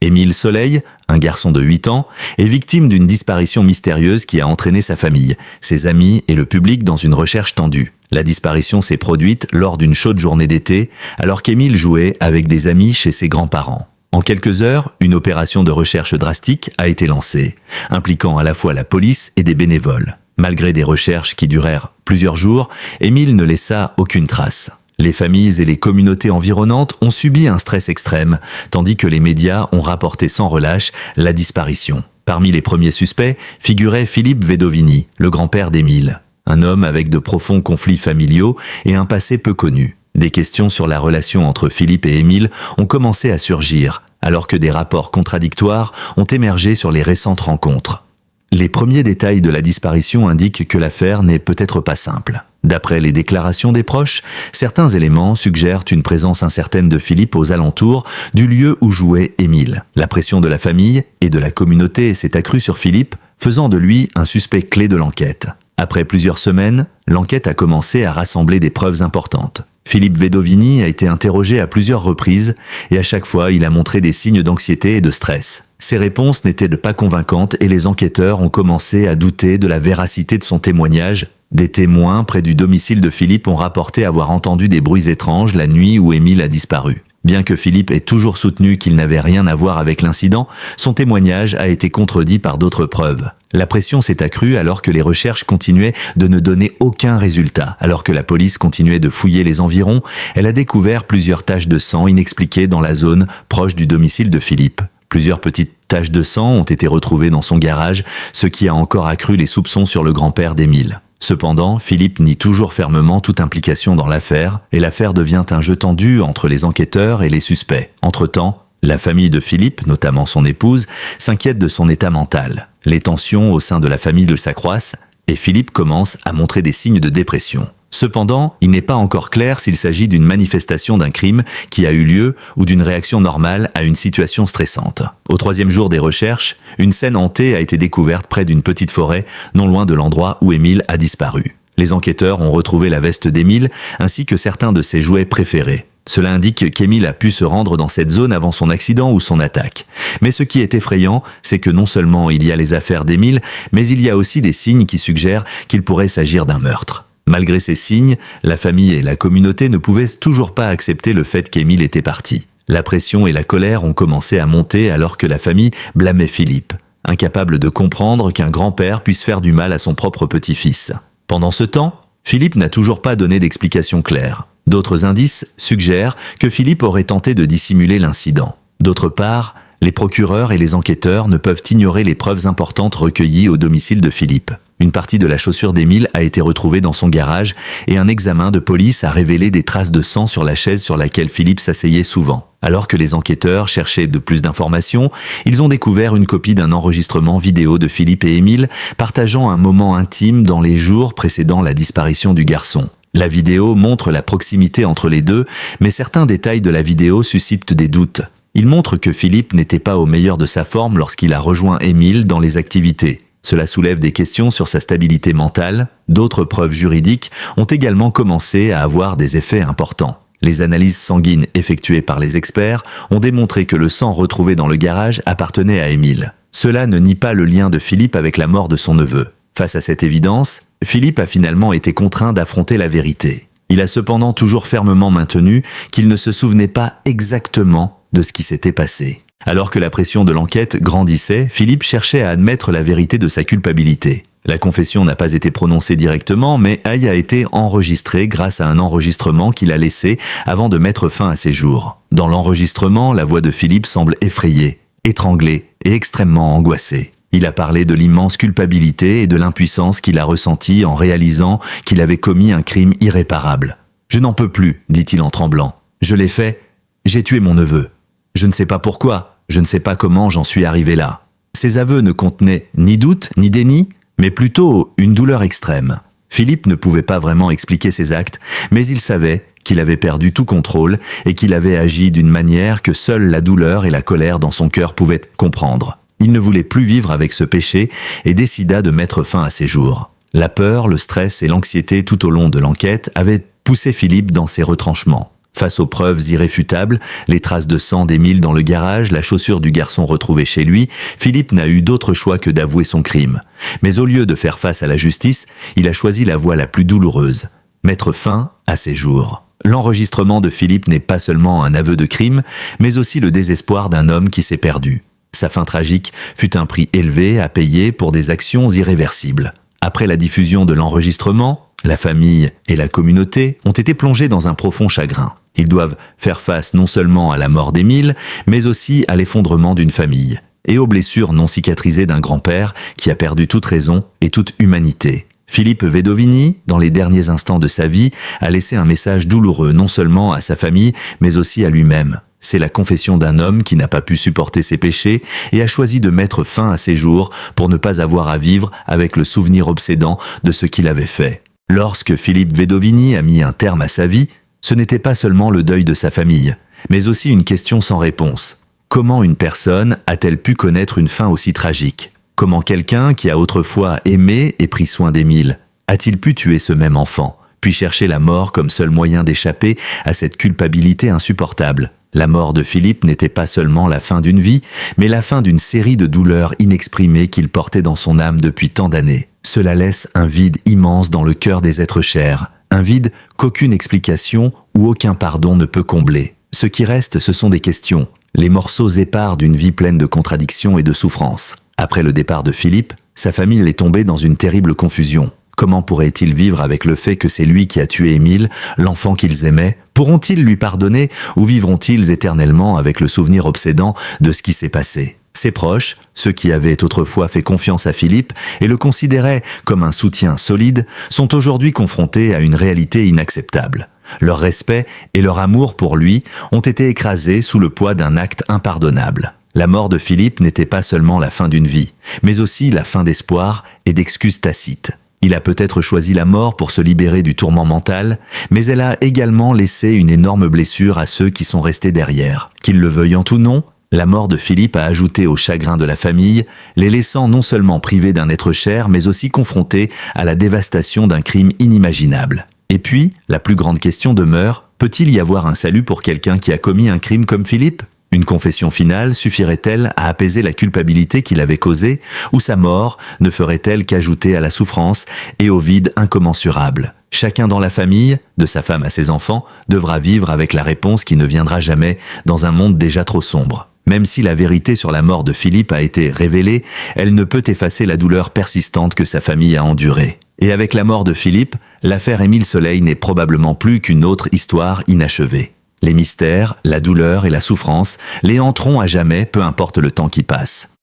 Émile Soleil, un garçon de 8 ans, est victime d'une disparition mystérieuse qui a entraîné sa famille, ses amis et le public dans une recherche tendue. La disparition s'est produite lors d'une chaude journée d'été, alors qu'Émile jouait avec des amis chez ses grands-parents. En quelques heures, une opération de recherche drastique a été lancée, impliquant à la fois la police et des bénévoles. Malgré des recherches qui durèrent plusieurs jours, Émile ne laissa aucune trace. Les familles et les communautés environnantes ont subi un stress extrême, tandis que les médias ont rapporté sans relâche la disparition. Parmi les premiers suspects figurait Philippe Vedovini, le grand-père d'Émile, un homme avec de profonds conflits familiaux et un passé peu connu. Des questions sur la relation entre Philippe et Émile ont commencé à surgir, alors que des rapports contradictoires ont émergé sur les récentes rencontres. Les premiers détails de la disparition indiquent que l'affaire n'est peut-être pas simple. D'après les déclarations des proches, certains éléments suggèrent une présence incertaine de Philippe aux alentours du lieu où jouait Émile. La pression de la famille et de la communauté s'est accrue sur Philippe, faisant de lui un suspect clé de l'enquête. Après plusieurs semaines, l'enquête a commencé à rassembler des preuves importantes. Philippe Vedovini a été interrogé à plusieurs reprises et à chaque fois il a montré des signes d'anxiété et de stress. Ses réponses n'étaient pas convaincantes et les enquêteurs ont commencé à douter de la véracité de son témoignage. Des témoins près du domicile de Philippe ont rapporté avoir entendu des bruits étranges la nuit où Émile a disparu. Bien que Philippe ait toujours soutenu qu'il n'avait rien à voir avec l'incident, son témoignage a été contredit par d'autres preuves. La pression s'est accrue alors que les recherches continuaient de ne donner aucun résultat. Alors que la police continuait de fouiller les environs, elle a découvert plusieurs taches de sang inexpliquées dans la zone proche du domicile de Philippe. Plusieurs petites taches de sang ont été retrouvées dans son garage, ce qui a encore accru les soupçons sur le grand-père d'Émile. Cependant, Philippe nie toujours fermement toute implication dans l'affaire, et l'affaire devient un jeu tendu entre les enquêteurs et les suspects. Entre-temps, la famille de Philippe, notamment son épouse, s'inquiète de son état mental. Les tensions au sein de la famille s'accroissent, et Philippe commence à montrer des signes de dépression. Cependant, il n'est pas encore clair s'il s'agit d'une manifestation d'un crime qui a eu lieu ou d'une réaction normale à une situation stressante. Au 3e jour des recherches, une scène hantée a été découverte près d'une petite forêt, non loin de l'endroit où Émile a disparu. Les enquêteurs ont retrouvé la veste d'Émile ainsi que certains de ses jouets préférés. Cela indique qu'Émile a pu se rendre dans cette zone avant son accident ou son attaque. Mais ce qui est effrayant, c'est que non seulement il y a les affaires d'Émile, mais il y a aussi des signes qui suggèrent qu'il pourrait s'agir d'un meurtre. Malgré ces signes, la famille et la communauté ne pouvaient toujours pas accepter le fait qu'Émile était parti. La pression et la colère ont commencé à monter alors que la famille blâmait Philippe, incapable de comprendre qu'un grand-père puisse faire du mal à son propre petit-fils. Pendant ce temps, Philippe n'a toujours pas donné d'explication claire. D'autres indices suggèrent que Philippe aurait tenté de dissimuler l'incident. D'autre part, les procureurs et les enquêteurs ne peuvent ignorer les preuves importantes recueillies au domicile de Philippe. Une partie de la chaussure d'Émile a été retrouvée dans son garage et un examen de police a révélé des traces de sang sur la chaise sur laquelle Philippe s'asseyait souvent. Alors que les enquêteurs cherchaient de plus d'informations, ils ont découvert une copie d'un enregistrement vidéo de Philippe et Émile partageant un moment intime dans les jours précédant la disparition du garçon. La vidéo montre la proximité entre les deux, mais certains détails de la vidéo suscitent des doutes. Il montre que Philippe n'était pas au meilleur de sa forme lorsqu'il a rejoint Émile dans les activités. Cela soulève des questions sur sa stabilité mentale. D'autres preuves juridiques ont également commencé à avoir des effets importants. Les analyses sanguines effectuées par les experts ont démontré que le sang retrouvé dans le garage appartenait à Émile. Cela ne nie pas le lien de Philippe avec la mort de son neveu. Face à cette évidence, Philippe a finalement été contraint d'affronter la vérité. Il a cependant toujours fermement maintenu qu'il ne se souvenait pas exactement de ce qui s'était passé. Alors que la pression de l'enquête grandissait, Philippe cherchait à admettre la vérité de sa culpabilité. La confession n'a pas été prononcée directement, mais elle a été enregistrée grâce à un enregistrement qu'il a laissé avant de mettre fin à ses jours. Dans l'enregistrement, la voix de Philippe semble effrayée, étranglée et extrêmement angoissée. Il a parlé de l'immense culpabilité et de l'impuissance qu'il a ressentie en réalisant qu'il avait commis un crime irréparable. « Je n'en peux plus », dit-il en tremblant. « Je l'ai fait, j'ai tué mon neveu. Je ne sais pas pourquoi, je ne sais pas comment j'en suis arrivé là. » Ces aveux ne contenaient ni doute ni déni, mais plutôt une douleur extrême. Philippe ne pouvait pas vraiment expliquer ses actes, mais il savait qu'il avait perdu tout contrôle et qu'il avait agi d'une manière que seule la douleur et la colère dans son cœur pouvaient comprendre. Il ne voulait plus vivre avec ce péché et décida de mettre fin à ses jours. La peur, le stress et l'anxiété tout au long de l'enquête avaient poussé Philippe dans ses retranchements. Face aux preuves irréfutables, les traces de sang d'Émile dans le garage, la chaussure du garçon retrouvée chez lui, Philippe n'a eu d'autre choix que d'avouer son crime. Mais au lieu de faire face à la justice, il a choisi la voie la plus douloureuse, mettre fin à ses jours. L'enregistrement de Philippe n'est pas seulement un aveu de crime, mais aussi le désespoir d'un homme qui s'est perdu. Sa fin tragique fut un prix élevé à payer pour des actions irréversibles. Après la diffusion de l'enregistrement, la famille et la communauté ont été plongés dans un profond chagrin. Ils doivent faire face non seulement à la mort d'Émile, mais aussi à l'effondrement d'une famille et aux blessures non cicatrisées d'un grand-père qui a perdu toute raison et toute humanité. Philippe Vedovini, dans les derniers instants de sa vie, a laissé un message douloureux non seulement à sa famille, mais aussi à lui-même. C'est la confession d'un homme qui n'a pas pu supporter ses péchés et a choisi de mettre fin à ses jours pour ne pas avoir à vivre avec le souvenir obsédant de ce qu'il avait fait. Lorsque Philippe Vedovini a mis un terme à sa vie, ce n'était pas seulement le deuil de sa famille, mais aussi une question sans réponse. Comment une personne a-t-elle pu connaître une fin aussi tragique ? Comment quelqu'un qui a autrefois aimé et pris soin d'Émile a-t-il pu tuer ce même enfant, puis chercher la mort comme seul moyen d'échapper à cette culpabilité insupportable ? La mort de Philippe n'était pas seulement la fin d'une vie, mais la fin d'une série de douleurs inexprimées qu'il portait dans son âme depuis tant d'années. Cela laisse un vide immense dans le cœur des êtres chers, un vide qu'aucune explication ou aucun pardon ne peut combler. Ce qui reste, ce sont des questions, les morceaux épars d'une vie pleine de contradictions et de souffrances. Après le départ de Philippe, sa famille est tombée dans une terrible confusion. Comment pourraient-ils vivre avec le fait que c'est lui qui a tué Émile, l'enfant qu'ils aimaient ? Pourront-ils lui pardonner ou vivront-ils éternellement avec le souvenir obsédant de ce qui s'est passé ? Ses proches, ceux qui avaient autrefois fait confiance à Philippe et le considéraient comme un soutien solide, sont aujourd'hui confrontés à une réalité inacceptable. Leur respect et leur amour pour lui ont été écrasés sous le poids d'un acte impardonnable. La mort de Philippe n'était pas seulement la fin d'une vie, mais aussi la fin d'espoir et d'excuses tacites. Il a peut-être choisi la mort pour se libérer du tourment mental, mais elle a également laissé une énorme blessure à ceux qui sont restés derrière. Qu'ils le veuillent ou non, la mort de Philippe a ajouté au chagrin de la famille, les laissant non seulement privés d'un être cher, mais aussi confrontés à la dévastation d'un crime inimaginable. Et puis, la plus grande question demeure, peut-il y avoir un salut pour quelqu'un qui a commis un crime comme Philippe ? Une confession finale suffirait-elle à apaiser la culpabilité qu'il avait causée, ou sa mort ne ferait-elle qu'ajouter à la souffrance et au vide incommensurable ? Chacun dans la famille, de sa femme à ses enfants, devra vivre avec la réponse qui ne viendra jamais dans un monde déjà trop sombre. Même si la vérité sur la mort de Philippe a été révélée, elle ne peut effacer la douleur persistante que sa famille a endurée. Et avec la mort de Philippe, l'affaire Émile Soleil n'est probablement plus qu'une autre histoire inachevée. Les mystères, la douleur et la souffrance les hanteront à jamais, peu importe le temps qui passe.